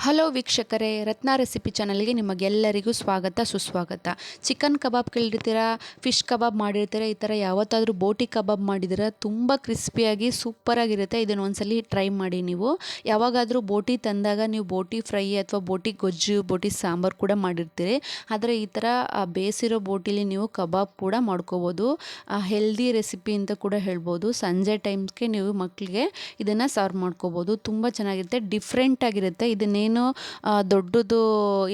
Hello ವೀಕ್ಷಕರೇ, ರತ್ನ recipe ಚಾನಲ್ಗೆ ನಿಮಗೆಲ್ಲರಿಗೂ ಸ್ವಾಗತ ಸುಸ್ವಾಗತ. ಚಿಕನ್ ಕಬಾಬ್ ಕೇಳಿರ್ತೀರಾ, ಫಿಶ್ ಕಬಾಬ್ ಮಾಡಿರ್ತೀರಾ, ಈ ಥರ ಯಾವತ್ತಾದರೂ ಬೋಟಿ ಕಬಾಬ್ ಮಾಡಿದ್ದೀರಾ? ತುಂಬ ಕ್ರಿಸ್ಪಿಯಾಗಿ ಸೂಪರಾಗಿರುತ್ತೆ. ಇದನ್ನು ಒಂದ್ಸಲಿ ಟ್ರೈ ಮಾಡಿ. ನೀವು ಯಾವಾಗಾದರೂ ಬೋಟಿ ತಂದಾಗ ನೀವು ಬೋಟಿ ಫ್ರೈ ಅಥವಾ ಬೋಟಿ ಗೊಜ್ಜು, ಬೋಟಿ ಸಾಂಬಾರು ಕೂಡ ಮಾಡಿರ್ತೀರಿ. ಆದರೆ ಈ ಥರ ಬೇಯಿಸಿರೋ ಬೋಟಿಲಿ ನೀವು ಕಬಾಬ್ ಕೂಡ ಮಾಡ್ಕೋಬೋದು. ಹೆಲ್ದಿ ರೆಸಿಪಿ ಅಂತ ಕೂಡ ಹೇಳ್ಬೋದು. ಸಂಜೆ ಟೈಮ್ಸ್ಗೆ ನೀವು ಮಕ್ಕಳಿಗೆ ಇದನ್ನು ಸರ್ವ್ ಮಾಡ್ಕೋಬೋದು. ತುಂಬ ಚೆನ್ನಾಗಿರುತ್ತೆ, ಡಿಫ್ರೆಂಟಾಗಿರುತ್ತೆ. ಇದನ್ನೇನು ದೊಡ್ಡದು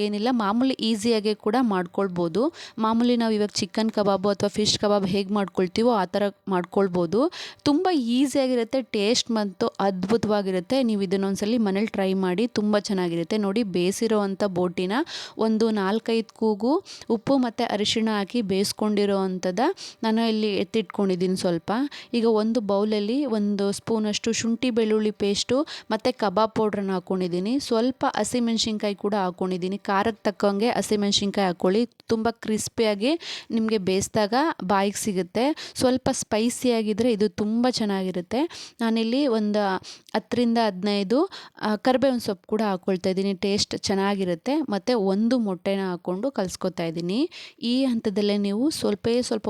ಏನಿಲ್ಲ, ಮಾಮೂಲಿ ಈಸಿಯಾಗಿ ಕೂಡ ಮಾಡ್ಕೊಳ್ಬೋದು. ಮಾಮೂಲಿ ನಾವು ಇವಾಗ ಚಿಕನ್ ಕಬಾಬು ಅಥವಾ ಫಿಶ್ ಕಬಾಬ್ ಹೇಗೆ ಮಾಡ್ಕೊಳ್ತೀವೋ ಆ ಥರ ಮಾಡ್ಕೊಳ್ಬೋದು. ತುಂಬ ಈಸಿಯಾಗಿರುತ್ತೆ, ಟೇಸ್ಟ್ ಮತ್ತು ಅದ್ಭುತವಾಗಿರುತ್ತೆ. ನೀವು ಇದನ್ನೊಂದ್ಸಲಿ ಮನೇಲಿ ಟ್ರೈ ಮಾಡಿ, ತುಂಬ ಚೆನ್ನಾಗಿರುತ್ತೆ. ನೋಡಿ, ಬೇಯಿಸಿರೋ ಅಂಥ ಬೋಟಿನ ಒಂದು 4-5 ಕೂಗು ಉಪ್ಪು ಮತ್ತು ಅರಿಶಿಣ ಹಾಕಿ ಬೇಯಿಸ್ಕೊಂಡಿರೋ ಅಂಥದ್ದು ನಾನು ಇಲ್ಲಿ ಎತ್ತಿಟ್ಕೊಂಡಿದ್ದೀನಿ ಸ್ವಲ್ಪ. ಈಗ ಒಂದು ಬೌಲಲ್ಲಿ 1 ಸ್ಪೂನಷ್ಟು ಶುಂಠಿ ಬೆಳ್ಳುಳ್ಳಿ ಪೇಸ್ಟು ಮತ್ತು ಕಬಾಬ್ ಪೌಡ್ರನ್ನ ಹಾಕ್ಕೊಂಡಿದ್ದೀನಿ. ಸ್ವಲ್ಪ ಹಸಿಮೆಣ್ಸಿನ್ಕಾಯಿ ಕೂಡ ಹಾಕ್ಕೊಂಡಿದ್ದೀನಿ. ಖಾರಕ್ಕೆ ತಕ್ಕಂಗೆ ಹಸಿಮೆಣ್ಸಿನ್ಕಾಯಿ ಹಾಕ್ಕೊಳ್ಳಿ. ತುಂಬ ಕ್ರಿಸ್ಪಿಯಾಗಿ ನಿಮಗೆ ಬೇಯಿಸಿದಾಗ ಬಾಯಿಗೆ ಸಿಗುತ್ತೆ. ಸ್ವಲ್ಪ ಸ್ಪೈಸಿಯಾಗಿದ್ದರೆ ಇದು ತುಂಬ ಚೆನ್ನಾಗಿರುತ್ತೆ. ನಾನಿಲ್ಲಿ ಒಂದು 10-15 ಕರಿಬೇವಿನ ಸೊಪ್ಪು ಕೂಡ ಹಾಕ್ಕೊಳ್ತಾ ಇದ್ದೀನಿ. ಟೇಸ್ಟ್ ಚೆನ್ನಾಗಿರುತ್ತೆ. ಮತ್ತು 1 ಮೊಟ್ಟೆನ ಹಾಕ್ಕೊಂಡು ಕಲಿಸ್ಕೊತಾ ಇದ್ದೀನಿ. ಈ ಹಂತದಲ್ಲೇ ನೀವು ಸ್ವಲ್ಪ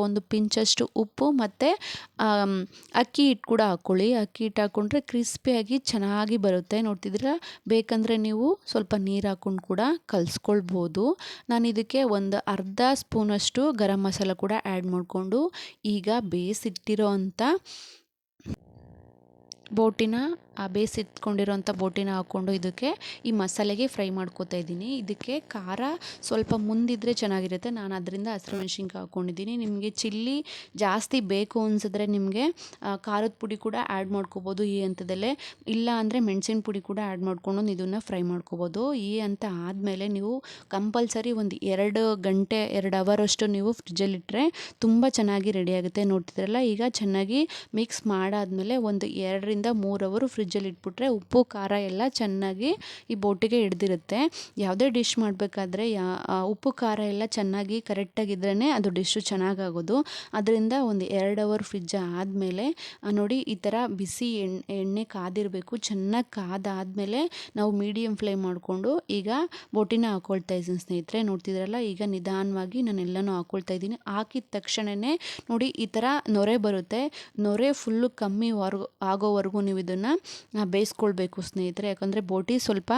ಒಂದು ಪಿಂಚಷ್ಟು ಉಪ್ಪು ಮತ್ತು ಅಕ್ಕಿ ಹಿಟ್ಟು ಕೂಡ ಹಾಕ್ಕೊಳ್ಳಿ. ಅಕ್ಕಿ ಹಿಟ್ಟು ಹಾಕ್ಕೊಂಡ್ರೆ ಕ್ರಿಸ್ಪಿಯಾಗಿ ಚೆನ್ನಾಗಿ ಬರುತ್ತೆ. ನೋಡ್ತಿದ್ದೀರಾ? ಬೇಕಂದರೆ ನೀವು ಸ್ವಲ್ಪ ನೀರು ಹಾಕ್ಕೊಂಡು ಕೂಡ ಕಲಿಸ್ಕೊಳ್ಬೋದು. ನಾನು ಇದಕ್ಕೆ ಒಂದು ಅರ್ಧ ಸ್ಪೂನಷ್ಟು ಗರಂ ಮಸಾಲ ಕೂಡ ಆ್ಯಡ್ ಮಾಡಿಕೊಂಡು ಈಗ ಬೇಯಿಸಿಟ್ಟಿರೋ ಅಂಥ ಬೋಟಿನ ಬೇಯಿಸಿಟ್ಕೊಂಡಿರೋಂಥ ಬೋಟಿನ ಹಾಕ್ಕೊಂಡು ಇದಕ್ಕೆ ಈ ಮಸಾಲೆಗೆ ಫ್ರೈ ಮಾಡ್ಕೊತಾ ಇದ್ದೀನಿ. ಇದಕ್ಕೆ ಖಾರ ಸ್ವಲ್ಪ ಮುಂದಿದ್ರೆ ಚೆನ್ನಾಗಿರುತ್ತೆ. ನಾನು ಅದರಿಂದ ಹಸಿಮೆಣ್ಸಿನ್ಕಾಯಿ ಹಾಕ್ಕೊಂಡಿದ್ದೀನಿ. ನಿಮಗೆ ಚಿಲ್ಲಿ ಜಾಸ್ತಿ ಬೇಕು ಅನಿಸಿದ್ರೆ ನಿಮಗೆ ಖಾರದ ಪುಡಿ ಕೂಡ ಆ್ಯಡ್ ಮಾಡ್ಕೋಬೋದು ಈ ಹಂತದಲ್ಲೇ. ಇಲ್ಲ ಅಂದರೆ ಮೆಣಸಿನ ಪುಡಿ ಕೂಡ ಆ್ಯಡ್ ಮಾಡ್ಕೊಂಡು ಇದನ್ನು ಫ್ರೈ ಮಾಡ್ಕೋಬೋದು. ಈ ಹಂತ ಆದಮೇಲೆ ನೀವು ಕಂಪಲ್ಸರಿ ಒಂದು 2 ಗಂಟೆ 2 ಅವರಷ್ಟು ನೀವು ಫ್ರಿಜ್ಜಲ್ಲಿಟ್ಟರೆ ತುಂಬ ಚೆನ್ನಾಗಿ ರೆಡಿಯಾಗುತ್ತೆ. ನೋಡ್ತಿದ್ರಲ್ಲ, ಈಗ ಚೆನ್ನಾಗಿ ಮಿಕ್ಸ್ ಮಾಡಾದಮೇಲೆ ಒಂದು 2-3 ಅವರು ಫ್ರಿಜ್ಜಲ್ಲಿ ಇಟ್ಬಿಟ್ರೆ ಉಪ್ಪು ಖಾರ ಎಲ್ಲ ಚೆನ್ನಾಗಿ ಈ ಬೋಟಿಗೆ ಹಿಡ್ದಿರುತ್ತೆ. ಯಾವುದೇ ಡಿಶ್ ಮಾಡಬೇಕಾದ್ರೆ ಉಪ್ಪು ಖಾರ ಎಲ್ಲ ಚೆನ್ನಾಗಿ ಕರೆಕ್ಟಾಗಿದ್ರೇ ಅದು ಡಿಶ್ಶು ಚೆನ್ನಾಗಾಗೋದು. ಅದರಿಂದ ಒಂದು 2 ಅವರ್ ಫ್ರಿಜ್ಜ್ ಆದಮೇಲೆ ನೋಡಿ, ಈ ಥರ ಬಿಸಿ ಎಣ್ಣೆ ಕಾದಿರಬೇಕು. ಚೆನ್ನಾಗಿ ಕಾದಾದಮೇಲೆ ನಾವು ಮೀಡಿಯಮ್ ಫ್ಲೇಮ್ ಮಾಡಿಕೊಂಡು ಈಗ ಬೋಟಿನ ಹಾಕ್ಕೊಳ್ತಾ ಇದ್ದೀನಿ ಸ್ನೇಹಿತರೆ. ನೋಡ್ತಿದ್ರಲ್ಲ, ಈಗ ನಿಧಾನವಾಗಿ ನಾನೆಲ್ಲನೂ ಹಾಕ್ಕೊಳ್ತಾ ಇದ್ದೀನಿ. ಹಾಕಿದ ತಕ್ಷಣವೇ ನೋಡಿ ಈ ಥರ ನೊರೆ ಬರುತ್ತೆ. ನೊರೆ ಫುಲ್ಲು ಕಮ್ಮಿ ಆಗೋವರೆಗೂ ನೀವು ಇದನ್ನು ಬೇಯಿಸ್ಕೊಳ್ಬೇಕು ಸ್ನೇಹಿತರೆ. ಯಾಕಂದರೆ ಬೋಟಿ ಸ್ವಲ್ಪ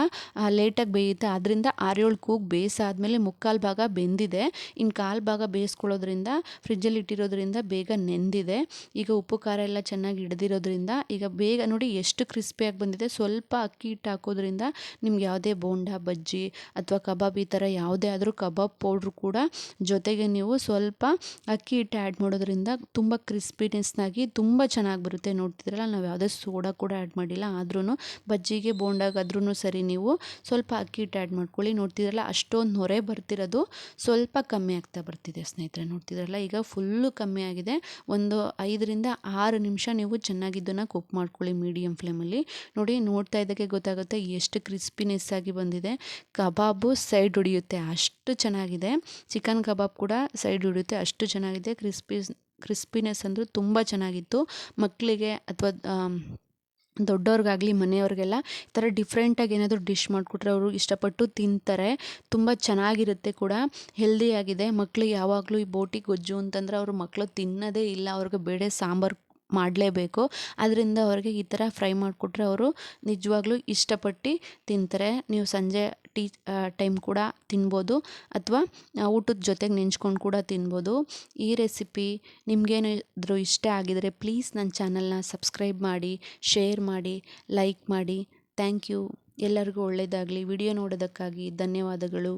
ಲೇಟಾಗಿ ಬೇಯುತ್ತೆ. ಅದರಿಂದ 6-7 ಕೂಗು ಬೇಯಿಸಾದ್ಮೇಲೆ 3/4 ಭಾಗ ಬೆಂದಿದೆ. ಇನ್ನು 1/4 ಭಾಗ ಬೇಯಿಸ್ಕೊಳ್ಳೋದ್ರಿಂದ ಫ್ರಿಜ್ಜಲ್ಲಿ ಇಟ್ಟಿರೋದ್ರಿಂದ ಬೇಗ ನೆಂದಿದೆ. ಈಗ ಉಪ್ಪು ಖಾರ ಎಲ್ಲ ಚೆನ್ನಾಗಿ ಹಿಡ್ದಿರೋದ್ರಿಂದ ಈಗ ಬೇಗ ನೋಡಿ ಎಷ್ಟು ಕ್ರಿಸ್ಪಿಯಾಗಿ ಬಂದಿದೆ. ಸ್ವಲ್ಪ ಅಕ್ಕಿ ಹಿಟ್ಟು ಹಾಕೋದ್ರಿಂದ ನಿಮ್ಗೆ ಯಾವುದೇ ಬೋಂಡ, ಬಜ್ಜಿ ಅಥವಾ ಕಬಾಬ್ ಈ ಥರ ಯಾವುದೇ ಆದರೂ ಕಬಾಬ್ ಪೌಡ್ರು ಕೂಡ ಜೊತೆಗೆ ನೀವು ಸ್ವಲ್ಪ ಅಕ್ಕಿ ಹಿಟ್ಟು ಆ್ಯಡ್ ಮಾಡೋದ್ರಿಂದ ತುಂಬ ಕ್ರಿಸ್ಪಿನೆಸ್ನಾಗಿ ತುಂಬ ಚೆನ್ನಾಗಿ ಬರುತ್ತೆ. ನೋಡ್ತಿದ್ರಲ್ಲ, ನಾವು ಯಾವುದೇ ಸೋಡಾ ಕೂಡ ಆ್ಯಡ್ ಮಾಡಿಲ್ಲ. ಆದ್ರೂ ಬಜ್ಜಿಗೆ ಬೋಂಡಾಗಾದ್ರೂ ಸರಿ ನೀವು ಸ್ವಲ್ಪ ಅಕ್ಕಿ ಹಿಟ್ಟು ಆ್ಯಡ್ ಮಾಡ್ಕೊಳ್ಳಿ. ನೋಡ್ತಿದ್ರಲ್ಲ, ಅಷ್ಟೊಂದು ನೊರೆ ಬರ್ತಿರೋದು ಸ್ವಲ್ಪ ಕಮ್ಮಿ ಆಗ್ತಾ ಬರ್ತಿದೆ ಸ್ನೇಹಿತರೆ. ನೋಡ್ತಿದ್ರಲ್ಲ, ಈಗ ಫುಲ್ಲು ಕಮ್ಮಿ ಆಗಿದೆ. ಒಂದು 5-6 ನಿಮಿಷ ನೀವು ಚೆನ್ನಾಗಿ ಇದನ್ನು ಕುಕ್ ಮಾಡ್ಕೊಳ್ಳಿ ಮೀಡಿಯಮ್ ಫ್ಲೇಮಲ್ಲಿ. ನೋಡಿ, ನೋಡ್ತಾ ಇದ್ದಕ್ಕೆ ಗೊತ್ತಾಗುತ್ತೆ ಎಷ್ಟು ಕ್ರಿಸ್ಪಿನೆಸ್ ಆಗಿ ಬಂದಿದೆ. ಕಬಾಬು ಸೈಡ್ ಹೊಡಿಯುತ್ತೆ ಅಷ್ಟು ಚೆನ್ನಾಗಿದೆ. ಚಿಕನ್ ಕಬಾಬ್ ಕೂಡ ಸೈಡ್ ಹೊಡಿಯುತ್ತೆ ಅಷ್ಟು ಚೆನ್ನಾಗಿದೆ. ಕ್ರಿಸ್ಪಿನೆಸ್ ಅಂದರೂ ತುಂಬ ಚೆನ್ನಾಗಿತ್ತು. ಮಕ್ಕಳಿಗೆ ಅಥವಾ ದೊಡ್ಡವ್ರಿಗಾಗಲಿ ಮನೆಯವ್ರಿಗೆಲ್ಲ ಈ ಥರ ಡಿಫ್ರೆಂಟಾಗಿ ಏನಾದರೂ ಡಿಶ್ ಮಾಡಿಕೊಟ್ರೆ ಅವರು ಇಷ್ಟಪಟ್ಟು ತಿಂತಾರೆ. ತುಂಬ ಚೆನ್ನಾಗಿರುತ್ತೆ ಕೂಡ, ಹೆಲ್ದಿಯಾಗಿದೆ. ಮಕ್ಕಳಿಗೆ ಯಾವಾಗಲೂ ಈ ಬೋಟಿ ಗೊಜ್ಜು ಅಂತಂದರೆ ಅವರು ಮಕ್ಕಳು ತಿನ್ನೋದೇ ಇಲ್ಲ. ಅವ್ರಿಗೆ ಬೇಳೆ ಸಾಂಬಾರು ಮಾಡಲೇಬೇಕು. ಅದರಿಂದ ಅವ್ರಿಗೆ ಈ ಥರ ಫ್ರೈ ಮಾಡಿಕೊಟ್ರೆ ಅವರು ನಿಜವಾಗ್ಲೂ ಇಷ್ಟಪಟ್ಟು ತಿಂತಾರೆ. ನೀವು ಸಂಜೆ ಟೈಮ್ ಕೂಡ ತಿನ್ಬೋದು ಅಥವಾ ಊಟದ ಜೊತೆಗೆ ನೆಂಚ್ಕೊಂಡು ಕೂಡ ತಿನ್ಬೋದು. ಈ ರೆಸಿಪಿ ನಿಮಗೇನಾದರೂ ಇಷ್ಟ ಆಗಿದರೆ ಪ್ಲೀಸ್ ನನ್ನ ಚಾನಲ್ನ ಸಬ್ಸ್ಕ್ರೈಬ್ ಮಾಡಿ, ಶೇರ್ ಮಾಡಿ, ಲೈಕ್ ಮಾಡಿ. Thank you. ಎಲ್ಲರಿಗೂ ಒಳ್ಳೆಯದಾಗಲಿ. ವಿಡಿಯೋ ನೋಡೋದಕ್ಕಾಗಿ ಧನ್ಯವಾದಗಳು.